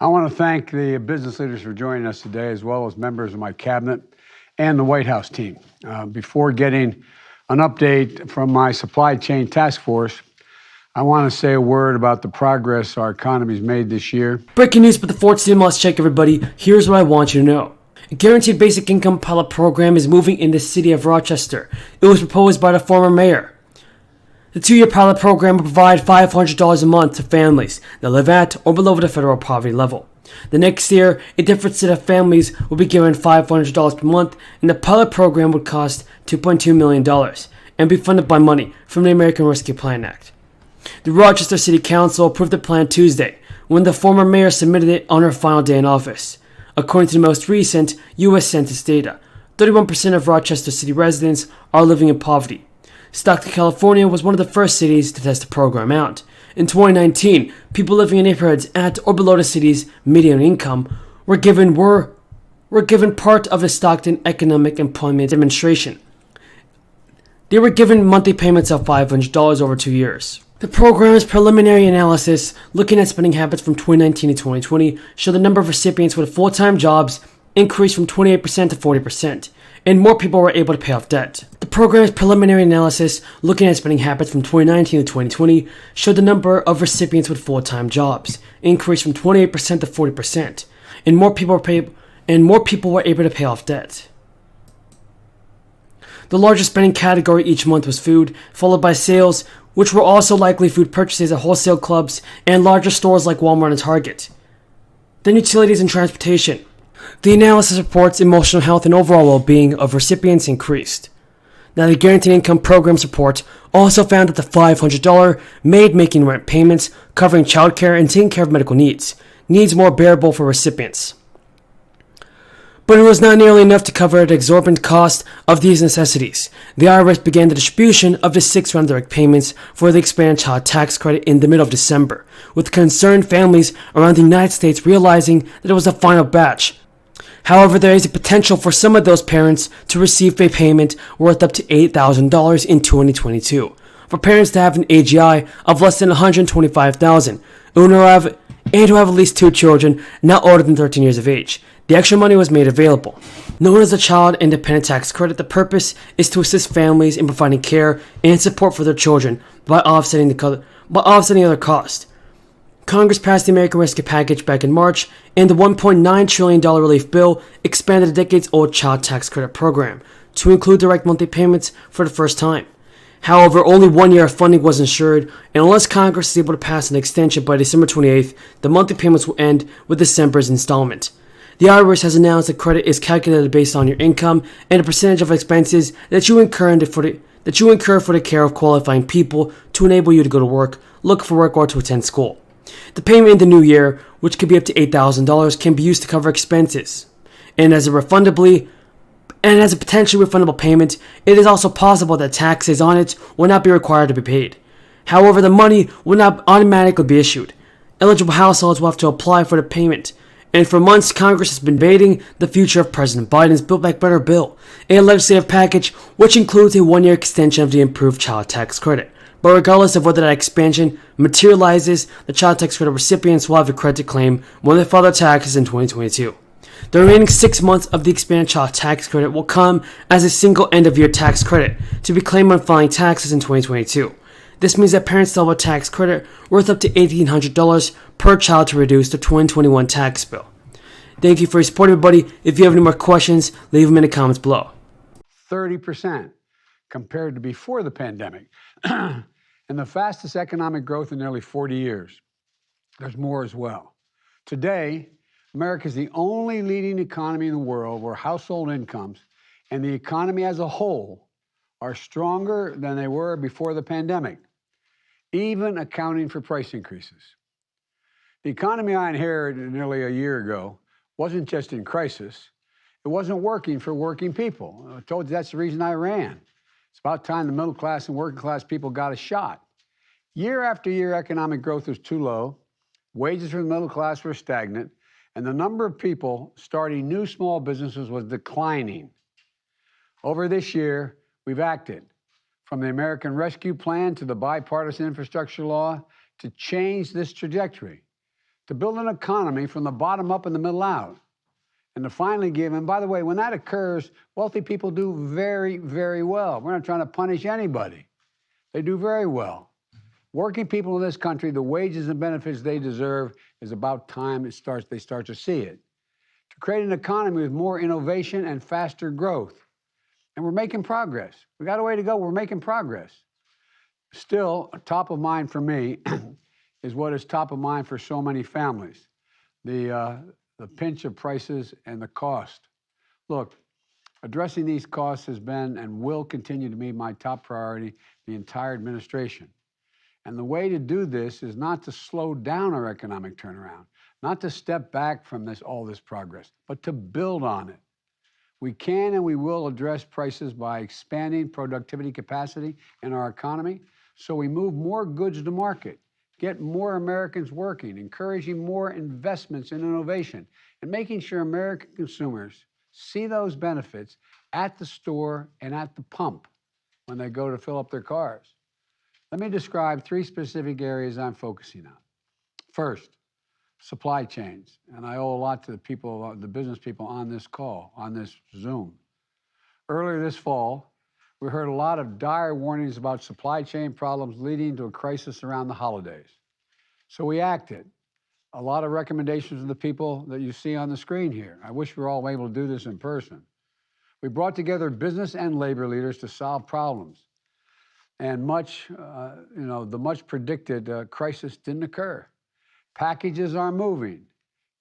I want to thank the business leaders for joining us today, as well as members of my cabinet and the White House team. Before getting an update from my supply chain task force, I want to say a word about the progress our economy's made this year. Breaking news with the fourth stimulus check, everybody. Here's what I want you to know. A guaranteed basic income pilot program is moving in the city of Rochester. It was proposed by the former mayor. The 2-year pilot program will provide $500 a month to families that live at or below the federal poverty level. The next year, a different set of families will be given $500 per month, and the pilot program would cost $2.2 million and be funded by money from the American Rescue Plan Act. The Rochester City Council approved the plan Tuesday, when the former mayor submitted it on her final day in office. According to the most recent U.S. Census data, 31% of Rochester City residents are living in poverty. Stockton, California was one of the first cities to test the program out. In 2019, people living in neighborhoods at or below the city's median income were given part of the Stockton Economic Employment Demonstration. They were given monthly payments of $500 over 2 years. The program's preliminary analysis, looking at spending habits from 2019 to 2020, showed the number of recipients with full-time jobs increased from 28% to 40%, and more people were able to pay off debt. The program's preliminary analysis, looking at spending habits from 2019 to 2020, showed the number of recipients with full-time jobs increased from 28% to 40%, and more people were able to pay off debt. The largest spending category each month was food, followed by sales, which were also likely food purchases at wholesale clubs and larger stores like Walmart and Target. Then utilities and transportation. The analysis reports emotional health and overall well-being of recipients increased. Now, the Guaranteed Income Program's report also found that the $500 made making rent payments, covering childcare, and taking care of medical needs more bearable for recipients. But it was not nearly enough to cover the exorbitant cost of these necessities. The IRS began the distribution of the 6th round of direct payments for the expanded child tax credit in the middle of December, with concerned families around the United States realizing that it was the final batch. However, there is a potential for some of those parents to receive a payment worth up to $8,000 in 2022. For parents to have an AGI of less than $125,000 and who have at least 2 children not older than 13 years of age. The extra money was made available. Known as the Child Independent Tax Credit, the purpose is to assist families in providing care and support for their children by offsetting other costs. Congress passed the American Rescue Package back in March, and the $1.9 trillion relief bill expanded a decades-old child tax credit program to include direct monthly payments for the first time. However, only 1 year of funding was ensured, and unless Congress is able to pass an extension by December 28th, the monthly payments will end with December's installment. The IRS has announced that credit is calculated based on your income and a percentage of expenses that you incur for the care of qualifying people to enable you to go to work, look for work, or to attend school. The payment in the new year, which could be up to $8,000, can be used to cover expenses. And as a potentially refundable payment, it is also possible that taxes on it will not be required to be paid. However, the money will not automatically be issued. Eligible households will have to apply for the payment. And for months, Congress has been debating the future of President Biden's Build Back Better bill, a legislative package which includes a 1-year extension of the improved child tax credit. But regardless of whether that expansion materializes, the child tax credit recipients will have a credit claim when they file their taxes in 2022. The remaining 6 months of the expanded child tax credit will come as a single end-of-year tax credit to be claimed when filing taxes in 2022. This means that parents still have a tax credit worth up to $1,800 per child to reduce the 2021 tax bill. Thank you for your support, everybody. If you have any more questions, leave them in the comments below. 30% compared to before the pandemic, and the fastest economic growth in nearly 40 years. There's more as well. Today, America is the only leading economy in the world where household incomes and the economy as a whole are stronger than they were before the pandemic, even accounting for price increases. The economy I inherited nearly a year ago wasn't just in crisis. It wasn't working for working people. I told you that's the reason I ran. It's about time the middle class and working class people got a shot. Year after year, economic growth was too low, wages for the middle class were stagnant, and the number of people starting new small businesses was declining. Over this year, we've acted, from the American Rescue Plan to the bipartisan infrastructure law, to change this trajectory. to build an economy from the bottom up and the middle out, and to finally give, and by the way, when that occurs, wealthy people do very, very well. We're not trying to punish anybody. They do very well. Working people in this country, the wages and benefits they deserve, is about time they start to see it. To create an economy with more innovation and faster growth. And we're making progress. We got a way to go, we're making progress. Still, top of mind for me is what is top of mind for so many families, the pinch of prices and the cost. Look, addressing these costs has been and will continue to be my top priority the entire administration. And the way to do this is not to slow down our economic turnaround, not to step back from all this progress, but to build on it. We can and we will address prices by expanding productivity capacity in our economy so we move more goods to market, get more Americans working, encouraging more investments in innovation, and making sure American consumers see those benefits at the store and at the pump when they go to fill up their cars. Let me describe 3 specific areas I'm focusing on. First, supply chains, and I owe a lot to the people, the business people on this call, on this Zoom. Earlier this fall, we heard a lot of dire warnings about supply chain problems leading to a crisis around the holidays. So we acted. A lot of recommendations of the people that you see on the screen here. I wish we were all able to do this in person. We brought together business and labor leaders to solve problems. And the much predicted crisis didn't occur. Packages are moving,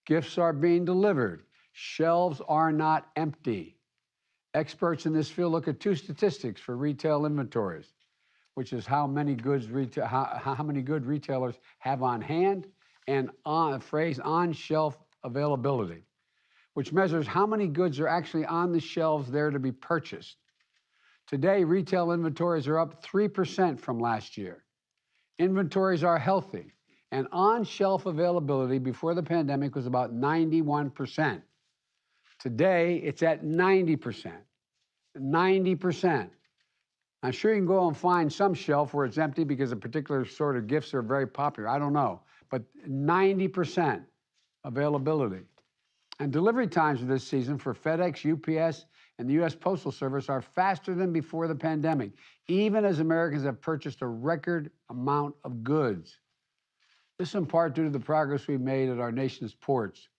gifts are being delivered, shelves are not empty. Experts in this field look at 2 statistics for retail inventories, which is how many good retailers have on hand, and on-shelf availability, which measures how many goods are actually on the shelves there to be purchased. Today, retail inventories are up 3% from last year. Inventories are healthy, and on-shelf availability before the pandemic was about 91%. Today, it's at 90%. 90%. I'm sure you can go and find some shelf where it's empty because a particular sort of gifts are very popular. I don't know. But 90% availability. And delivery times this season for FedEx, UPS, and the U.S. Postal Service are faster than before the pandemic, even as Americans have purchased a record amount of goods. This is in part due to the progress we've made at our nation's ports,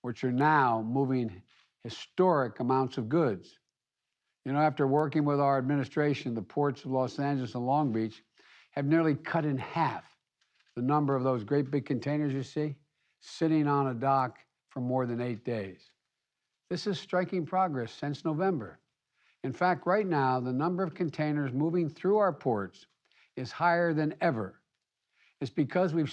which are now moving historic amounts of goods. You know, after working with our administration, the ports of Los Angeles and Long Beach have nearly cut in half the number of those great big containers you see sitting on a dock for more than 8 days. This is striking progress since November. In fact, right now, the number of containers moving through our ports is higher than ever. It's because we've